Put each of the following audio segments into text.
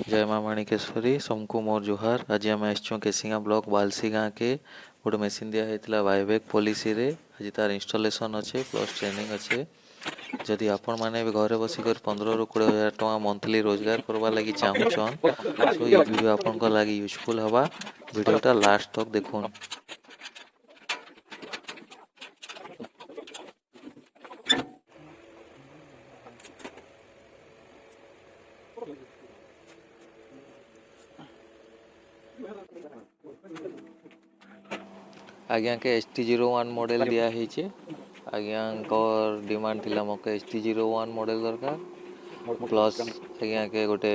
जय माँ माणिकेश्वरी समकु मोर जुहार। आज आम आसचुँ केसिंगा ब्लॉक बालसी गाँ के गोटे मेसीन दिया होता बायबैक पॉलिसी रे। आज तार इंस्टॉलेशन अच्छे प्लस ट्रेनिंग अच्छे। जदि आपण मैंने भी घरे बसिक 15 ରୁ 20 हजार टका मंथली रोजगार करवा लगी चाहूछन सो ये वीडियो आपण लगी यूजफुल हवा। वीडियोटा लास्ट तक देखुन। आज्ञा के ST01 मॉडल दिया है। आज्ञा डिमांड थिला मके ST01 मॉडल दरकार प्लस आज्ञा के गोटे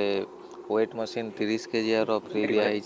वेट मशीन 30 kg रो फ्री दिया है।